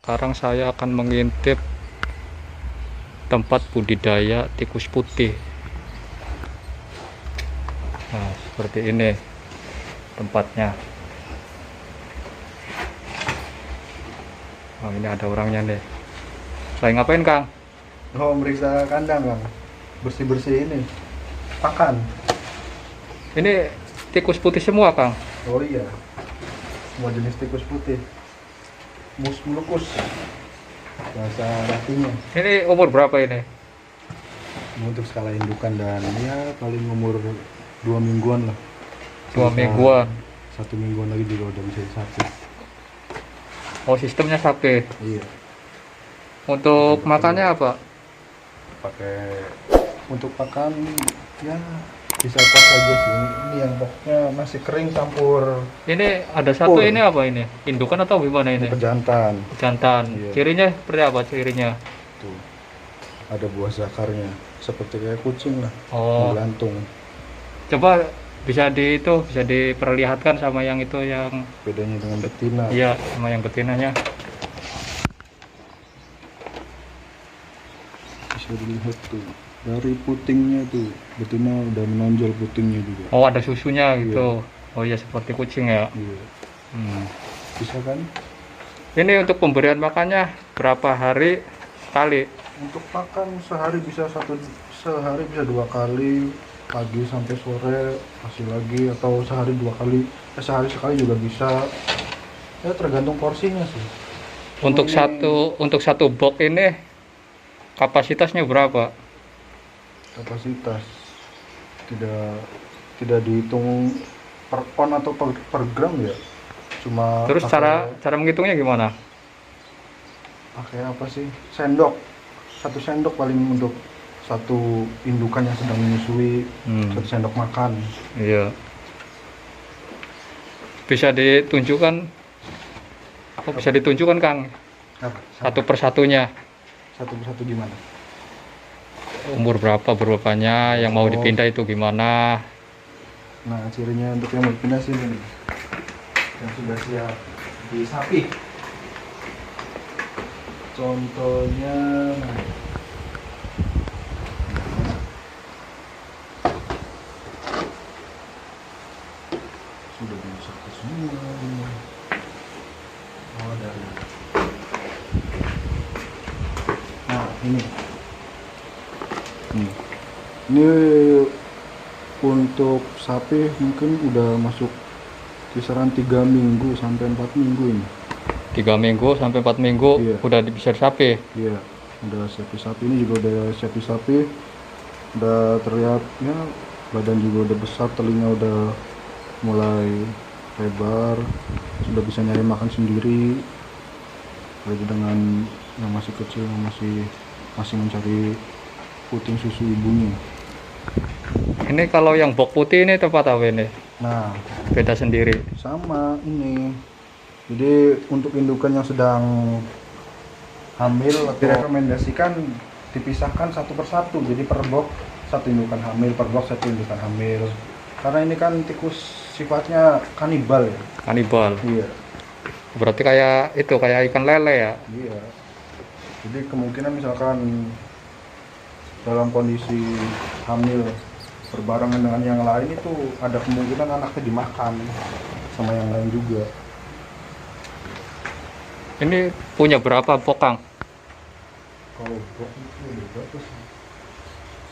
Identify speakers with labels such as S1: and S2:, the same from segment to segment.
S1: Sekarang saya akan mengintip tempat budidaya tikus putih. Nah, seperti ini tempatnya. Oh, ini ada orangnya nih. Lagi ngapain, Kang?
S2: Oh, meriksa kandang, Bang. Bersih-bersih ini. Pakan.
S1: Ini tikus putih semua, Kang.
S2: Oh iya. Semua jenis tikus putih. Mus mulukus. Bahasa artinya.
S1: Ini umur berapa ini?
S2: Untuk skala indukan dan ya paling umur 2 mingguan lah.
S1: 2 mingguan.
S2: 1 mingguan lagi juga udah bisa disapit.
S1: Oh, sistemnya sapi.
S2: Iya.
S1: Untuk makannya apa?
S2: Pakai untuk pakan ya bisa apa saja sih. Ini yang pokoknya masih kering campur
S1: Ini ada satu,
S2: Pur.
S1: ini apa ini? Indukan atau gimana ini?
S2: pejantan.
S1: Jantan.
S2: Iya.
S1: Cirinya seperti apa cirinya?
S2: Tuh. Ada buah zakarnya seperti kayak kucing lah.
S1: Oh,
S2: Menggelantung.
S1: coba bisa diperlihatkan sama yang itu yang
S2: Bedanya dengan betina.
S1: iya, sama yang betinanya.
S2: Bisa dilihat tuh dari putingnya tuh betina udah menonjol putingnya juga.
S1: Oh, ada susunya gitu. Oh iya, seperti kucing ya.
S2: Iya.
S1: Hmm.
S2: Bisa kan?
S1: Ini untuk pemberian makannya berapa hari sekali?
S2: Untuk makan sehari bisa 2 kali, pagi sampai sore kasih lagi, atau sehari 2 kali, sehari sekali juga bisa. Ya tergantung porsinya sih. Cuma
S1: Untuk
S2: ini
S1: satu box ini kapasitasnya berapa?
S2: kapasitas tidak dihitung per on atau per gram ya. Cuma
S1: Terus cara menghitungnya gimana?
S2: pakai apa sih? Sendok. 1 sendok paling untuk satu indukan yang sedang menyusui. 1 sendok makan.
S1: Iya. Bisa ditunjukkan? Oh, bisa ditunjukkan, Kang,
S2: Apa?
S1: satu persatunya.
S2: Satu persatu gimana?
S1: Umur berapanya, yang mau
S2: Oh.
S1: dipindah itu gimana?
S2: Nah, cirinya untuk yang mau pindah sini nih. Yang sudah siap di sapi. Contohnya, nah, sudah dimasak semua ini. Oh, dari. Nah, ini. Ini untuk sapi mungkin udah masuk kisaran 3 minggu sampai 4 minggu ini.
S1: 3 minggu sampai 4 minggu
S2: Iya.
S1: udah bisa sapi.
S2: Iya, udah sapi-sapi ini juga udah sapi-sapi, udah terlihat ya badan juga udah besar, telinga udah mulai lebar, sudah bisa nyari makan sendiri. Beda dengan yang masih kecil, yang masih mencari puting susu ibunya.
S1: Ini kalau yang box putih ini tempat apa ini?
S2: Nah,
S1: Beda sendiri.
S2: sama ini. Jadi untuk indukan yang sedang hamil direkomendasikan dipisahkan satu persatu. Jadi per box satu indukan hamil, per box satu indukan hamil. Karena ini kan tikus sifatnya kanibal ya.
S1: Kanibal.
S2: Iya.
S1: Berarti kayak ikan lele ya.
S2: Iya. Jadi kemungkinan misalkan dalam kondisi hamil berbarengan dengan yang lain itu ada kemungkinan anaknya dimakan sama yang lain juga.
S1: Ini punya berapa box, Kang?
S2: Kalau box itu berapa sih?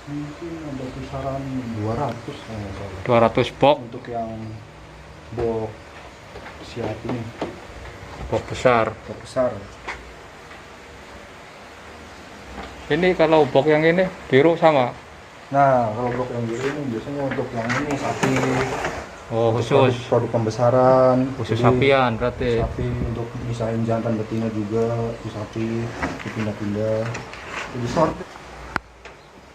S2: Mungkin ada kisaran 200 kalau nggak salah.
S1: 200 box,
S2: Untuk yang box siap ini,
S1: box besar.
S2: box besar.
S1: Ini kalau box yang ini biru sama.
S2: Nah, kalau box yang biru ini biasanya untuk yang ini sapi.
S1: Oh,
S2: Untuk
S1: khusus
S2: produk pembesaran.
S1: khusus
S2: Jadi,
S1: sapian berarti.
S2: sapi untuk misahin jantan betina juga di sapi, dipindah-pindah, jadi sort.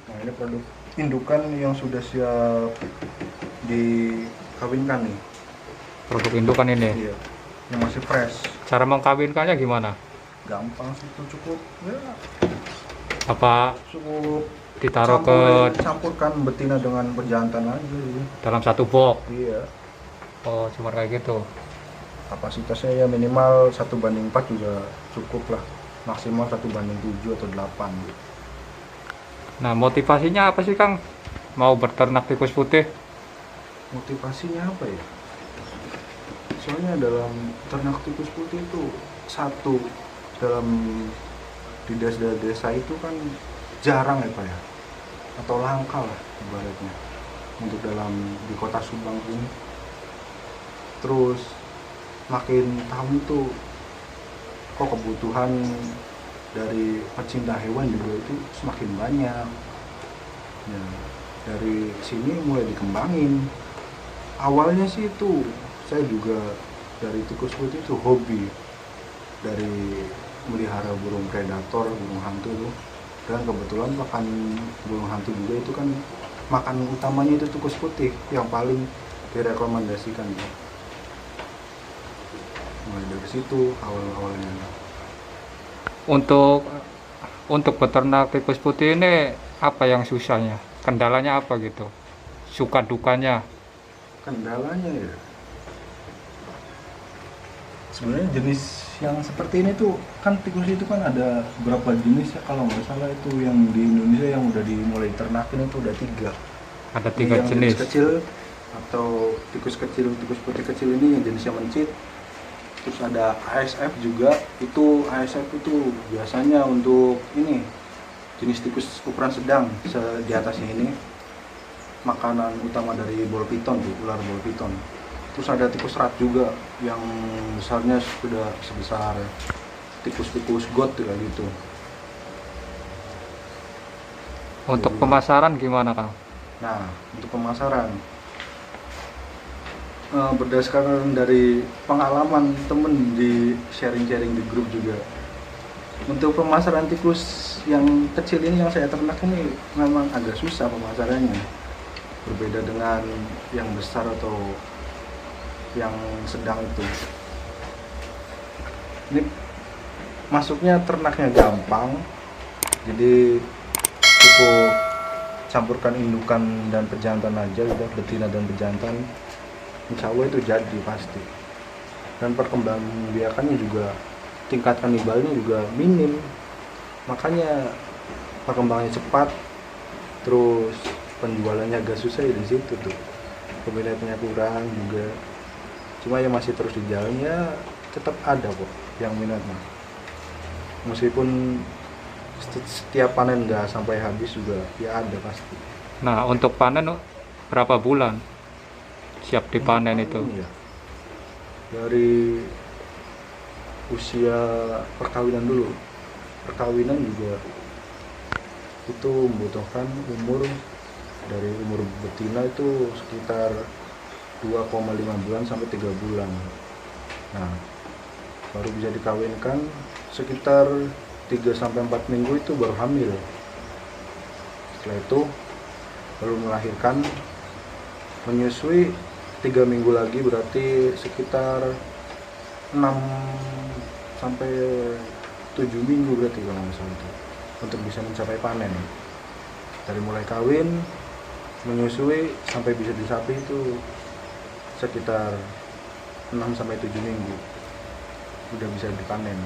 S2: Nah, ini produk indukan yang sudah siap dikawinkan nih.
S1: Produk indukan ini.
S2: Iya, yang masih fresh.
S1: Cara mengkawinkannya gimana?
S2: Gampang sih, itu cukup ya,
S1: Apa
S2: cukup
S1: ditaruh ke
S2: campurkan betina dengan pejantan aja gitu.
S1: dalam satu box?
S2: Iya,
S1: Oh, cuma kayak gitu.
S2: kapasitasnya ya minimal 1:4 juga cukup lah, maksimal 1:7 atau 8.
S1: Nah, motivasinya apa sih Kang mau berternak tikus putih?
S2: Motivasinya apa ya, soalnya dalam ternak tikus putih itu satu, dalam di desa-desa itu kan jarang ya Pak ya, atau langka lah ibaratnya untuk dalam di kota Subang ini. Terus makin tahun itu kok kebutuhan dari pecinta hewan juga itu semakin banyak ya, dari sini mulai dikembangin. Awalnya sih itu saya juga dari tikus putih itu hobi, dari melihara burung predator, burung hantu itu, dan kebetulan makan burung hantu juga itu kan makan utamanya itu tikus putih yang paling direkomendasikan ya. Mulai dari situ awal-awalnya.
S1: Untuk beternak tikus putih ini apa yang susahnya? Kendalanya apa gitu? Suka dukanya?
S2: Kendalanya ya, sebenarnya jenis yang seperti ini tuh kan tikus itu kan ada berapa jenis ya, kalau nggak salah itu yang di Indonesia yang udah dimulai ternakin itu udah 3.
S1: Ada
S2: Ini
S1: 3
S2: yang
S1: jenis.
S2: kecil atau tikus kecil, tikus putih kecil ini yang jenisnya mencit. Terus ada ASF juga, itu ASF itu biasanya untuk ini jenis tikus ukuran sedang di atasnya ini, makanan utama dari bol piton tuh, ular bol piton. Terus ada tikus rat juga yang besarnya sudah sebesar tikus-tikus got kayak gitu.
S1: Untuk
S2: Jadi,
S1: pemasaran gimana Kang?
S2: nah, untuk pemasaran berdasarkan dari pengalaman temen di sharing-sharing di grup juga, untuk pemasaran tikus yang kecil ini yang saya ternak ini memang agak susah pemasarannya, berbeda dengan yang besar atau yang sedang itu. Ini masuknya ternaknya gampang, jadi cukup campurkan indukan dan pejantan aja, udah betina dan pejantan, insya Allah itu jadi pasti. Dan perkembangbiakannya juga, tingkat kanibalnya juga minim, makanya perkembangannya cepat. Terus penjualannya agak susah ya di situ tuh, peminatnya kurang juga. Cuma ya masih terus di jalannya, tetap ada kok yang minatnya, meskipun setiap panen nggak sampai habis juga ya ada pasti.
S1: Nah, untuk panen berapa bulan siap dipanen itu?
S2: Ya, dari usia perkawinan dulu. Perkawinan juga itu membutuhkan umur, dari umur betina itu sekitar 2,5 bulan sampai 3 bulan. Nah, baru bisa dikawinkan sekitar 3-4 minggu itu baru hamil. Setelah itu baru melahirkan, menyusui 3 minggu lagi, berarti sekitar 6-7 minggu berarti kalau nggak salah itu, untuk bisa mencapai panen. Dari mulai kawin, menyusui sampai bisa disapi itu sekitar 6-7 minggu udah bisa dipanen.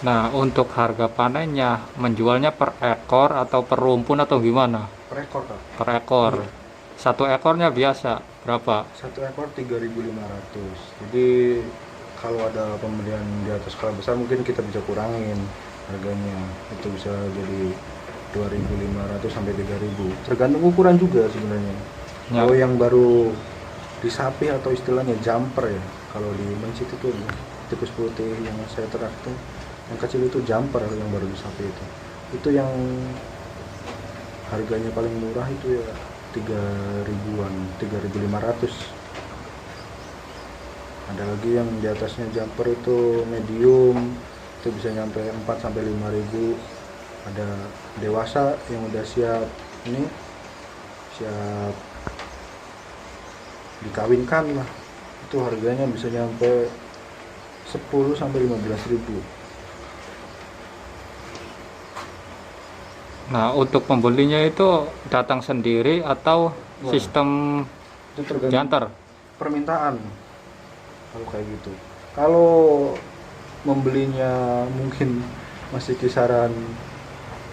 S1: Nah, untuk harga panennya menjualnya per ekor atau per rumpun atau gimana?
S2: Per ekor Kak.
S1: Per ekor.
S2: Iya.
S1: Satu ekornya biasa berapa?
S2: Satu ekor 3.500. Jadi kalau ada pembelian di atas skala besar mungkin kita bisa kurangin harganya, itu bisa jadi 2.500 sampai 3.000, tergantung ukuran juga sebenarnya.
S1: Ya.
S2: Kalau yang baru disapi atau istilahnya jumper ya, kalau di mencit itu tikus putih yang saya ternak itu, yang kecil itu jumper yang baru disapi itu yang harganya paling murah itu ya 3.000-an, 3.500. Ada lagi yang di atasnya jumper itu medium, itu bisa nyampe 4-5.000. Ada dewasa yang udah siap dikawinkan lah, itu harganya bisa nyampe 10-15.000.
S1: Nah, untuk pembelinya itu datang sendiri atau
S2: Wah,
S1: sistem
S2: itu tergantung
S1: diantar?
S2: permintaan kalau kayak gitu. Kalau membelinya mungkin masih kisaran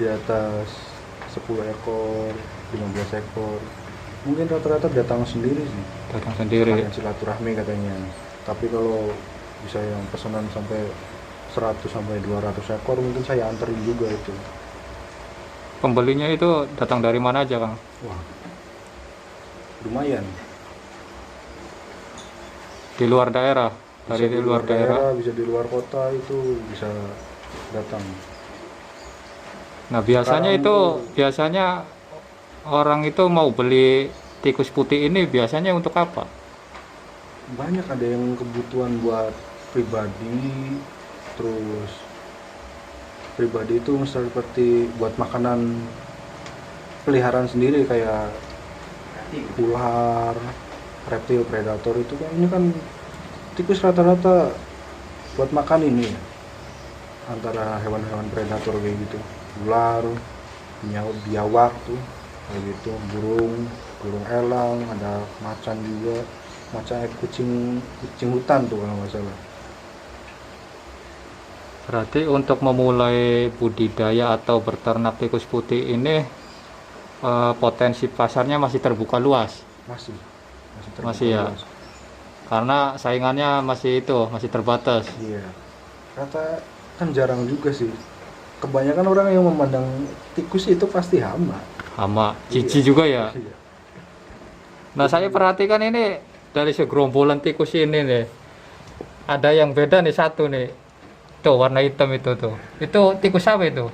S2: di atas 10 ekor, 15 ekor. Mungkin rata-rata datang sendiri sih.
S1: Datang sendiri.
S2: Kalian silaturahmi katanya. Tapi kalau bisa yang pesanan sampai 100 sampai 200 ekor mungkin saya anterin juga itu.
S1: Pembelinya itu datang dari mana aja, Kang?
S2: Wah, lumayan.
S1: Di luar daerah,
S2: Bisa
S1: dari di luar daerah.
S2: bisa di luar kota itu bisa datang.
S1: Nah, biasanya
S2: Sekarang
S1: itu biasanya orang itu mau beli tikus putih ini biasanya untuk apa?
S2: banyak, ada yang kebutuhan buat pribadi, terus pribadi itu misal seperti buat makanan peliharaan sendiri kayak ular, reptil, predator itu kan, ini kan tikus rata-rata buat makan ini ya. Antara hewan-hewan predator kayak gitu, ular, biawak tuh kayak gitu, burung elang, ada macan juga, macan kucing hutan tuh kalau nggak salah.
S1: Berarti untuk memulai budidaya atau berternak tikus putih ini potensi pasarnya masih terbuka luas.
S2: Masih terbuka
S1: Masih ya.
S2: luas.
S1: Karena saingannya masih masih terbatas.
S2: Iya, rata kan jarang juga sih. Kebanyakan orang yang memandang tikus itu pasti hama.
S1: Hama, jijik juga ya.
S2: Iya.
S1: Nah, saya perhatikan ini dari segerombolan tikus ini nih. Ada yang beda nih satu nih. Tuh warna hitam itu tuh. Itu tikus apa itu?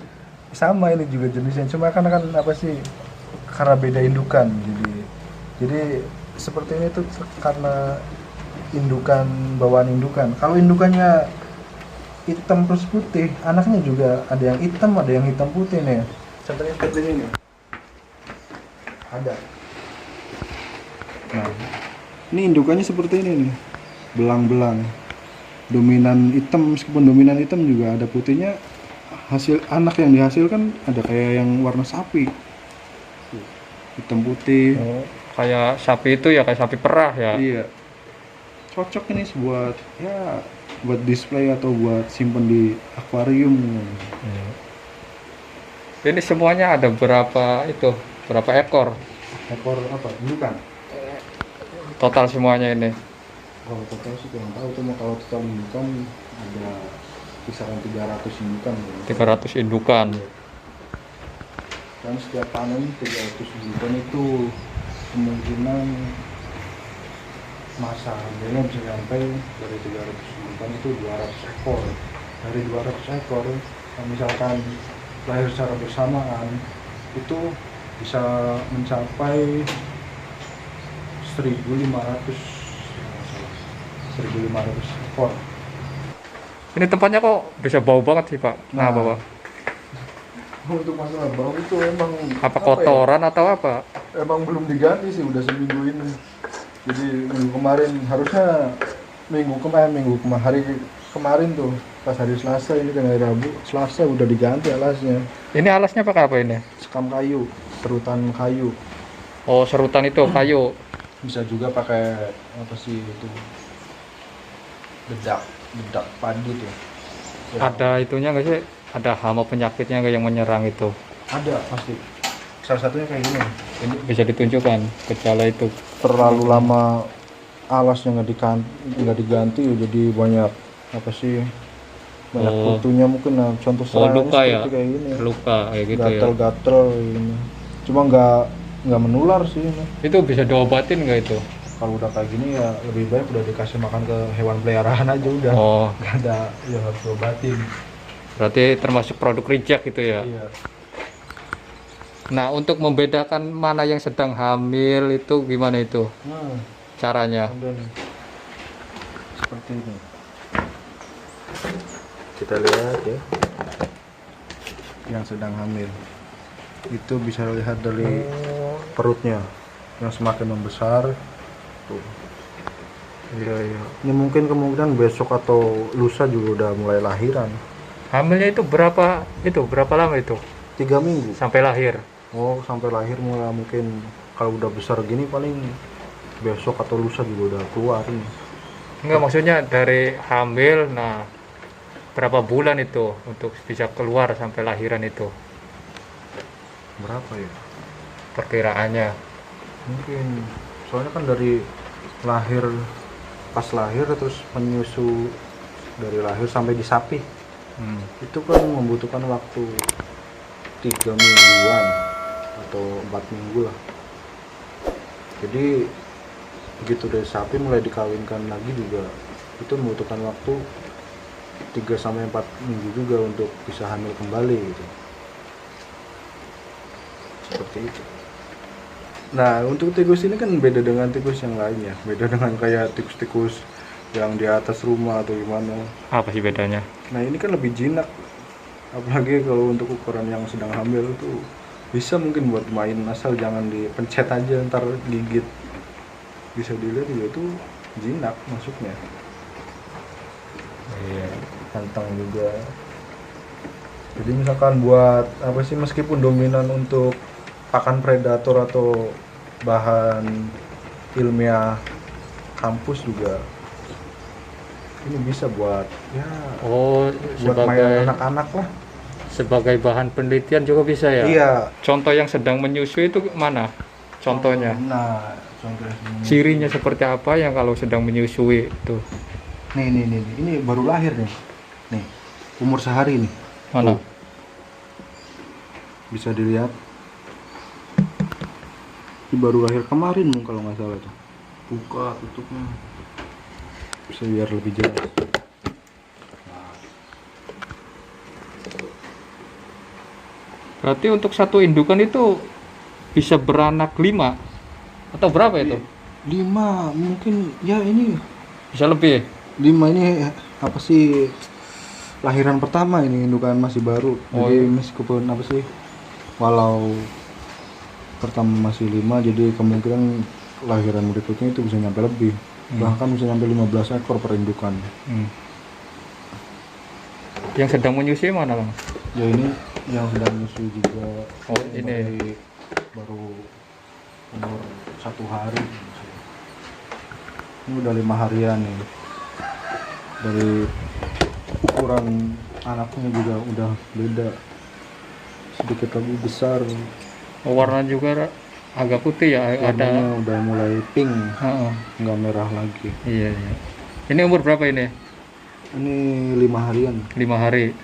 S2: Sama ini juga jenisnya, cuma kan apa sih, karena beda indukan, jadi seperti ini tuh karena indukan, bawaan indukan. Kalau indukannya hitam plus putih, anaknya juga ada yang hitam putih nih. Contohnya seperti ini. Ada. Nah, ini indukannya seperti ini nih, belang-belang. Dominan hitam, meskipun dominan hitam juga ada putihnya. Hasil anak yang dihasilkan ada kayak yang warna sapi, hitam putih.
S1: Oh, kayak sapi itu ya, kayak sapi perah ya.
S2: Iya, cocok ini buat ya buat display atau buat simpen di akuarium.
S1: Ini semuanya ada berapa ekor
S2: Ekor apa? Indukan.
S1: total semuanya ini?
S2: Kalau total sih kurang tahu, cuma kalau total indukan ada kisaran 300 indukan.
S1: 300 indukan.
S2: Dan setiap panen 300 indukan itu kemungkinan masa harganya bisa sampai dari 300 indukan itu 200 ekor. Dari 200 ekor, misalkan lahir secara bersamaan, itu bisa mencapai 1.500 ekor.
S1: Ini tempatnya kok bisa bau banget sih, Pak? Nah, bawah.
S2: Untuk masalah bau itu emang
S1: Apa
S2: ya,
S1: kotoran atau apa?
S2: emang belum diganti sih, udah seminggu ini. Jadi minggu kemarin, harusnya hari kemarin tuh pas hari Selasa, ini kan hari Rabu, Selasa udah diganti alasnya.
S1: Ini alasnya pakai apa ini?
S2: Sekam kayu, serutan kayu.
S1: Oh, serutan itu kayu.
S2: Bisa juga pakai apa sih itu, dedak padi tuh ya.
S1: Ada itunya nggak sih? Ada hama penyakitnya nggak yang menyerang itu?
S2: Ada pasti, salah satunya kayak gini.
S1: Ini bisa ditunjukkan gejala itu.
S2: Terlalu lama alasnya nggak diganti, jadi banyak apa sih, banyak kutunya mungkin. Nah, contoh serangannya
S1: luka ya?
S2: seperti kayak gini,
S1: Luka kayak gitu ya.
S2: gatel-gatel ini. Cuma nggak menular sih ini.
S1: Itu bisa diobatin nggak itu?
S2: Kalau udah kayak gini ya lebih baik udah dikasih makan ke hewan peliharaan aja udah.
S1: Oh,
S2: Nggak ada yang harus diobatin.
S1: berarti termasuk produk reject gitu ya?
S2: Iya.
S1: Nah, untuk membedakan mana yang sedang hamil itu gimana itu caranya?
S2: Udah nih. Seperti ini. Kita lihat ya. Yang sedang hamil. Itu bisa lihat dari perutnya yang semakin membesar. Tuh. Iya. Ini mungkin kemungkinan besok atau lusa juga udah mulai lahiran.
S1: Hamilnya itu berapa lama itu?
S2: 3 minggu.
S1: Sampai lahir?
S2: Oh, sampai lahir mulai mungkin kalau udah besar gini paling besok atau lusa juga udah keluar nih.
S1: Enggak, maksudnya dari hamil, nah berapa bulan itu untuk bisa keluar sampai lahiran itu
S2: Berapa ya?
S1: perkiraannya?
S2: Mungkin soalnya kan dari lahir, pas lahir terus menyusu, dari lahir sampai disapi itu kan membutuhkan waktu 3 mingguan atau 4 minggu lah. Jadi begitu dari sapi mulai dikawinkan lagi juga itu membutuhkan waktu 3 sampai 4 minggu juga untuk bisa hamil kembali gitu. Seperti itu. Nah, untuk tikus ini kan beda dengan tikus yang lainnya. Beda dengan kayak tikus-tikus yang di atas rumah atau gimana.
S1: Apa sih bedanya?
S2: Nah, ini kan lebih jinak. Apalagi kalau untuk ukuran yang sedang hamil itu bisa mungkin buat main, asal jangan dipencet aja ntar gigit. Bisa dilihat juga itu jinak masuknya.
S1: Iya.
S2: Kantong juga. Jadi misalkan buat apa sih, meskipun dominan untuk pakan predator atau bahan ilmiah kampus juga ini bisa buat ya
S1: Oh,
S2: buat
S1: sebagai
S2: mainan anak-anak lah.
S1: sebagai bahan penelitian juga bisa ya?
S2: Iya.
S1: Contoh yang sedang menyusui itu mana? Contohnya.
S2: Nah, contohnya
S1: Cirinya seperti apa yang kalau sedang menyusui itu?
S2: nih, ini baru lahir nih. Nih, umur sehari nih.
S1: Mana?
S2: Tuh, bisa dilihat. Ini baru lahir kemarin kalau nggak salah tuh. Buka tutupnya. Bisa biar lebih jelas.
S1: Berarti untuk satu indukan itu bisa beranak 5 atau berapa itu?
S2: 5 mungkin ya, ini
S1: Bisa lebih.
S2: 5 ini apa sih, lahiran pertama, ini indukan masih baru.
S1: Oh,
S2: Jadi
S1: iya.
S2: meskipun apa sih, walau pertama masih 5, jadi kemungkinan lahiran berikutnya itu bisa nyampe lebih. Bahkan bisa nyampe 15 ekor per indukan.
S1: Yang sedang menyusui mana, Bang?
S2: Ya ini yang sedang menyusui juga.
S1: Oh, ini.
S2: Baru umur 1 hari. Ini udah 5 harian nih. Dari ukuran anaknya juga udah beda, sedikit lebih besar.
S1: Oh, warna juga agak putih ya,
S2: Warnanya
S1: ada.
S2: udah mulai pink,
S1: Heeh.
S2: nggak merah lagi.
S1: Iya, iya. Ini umur berapa ini?
S2: Ini 5 harian.
S1: 5 hari.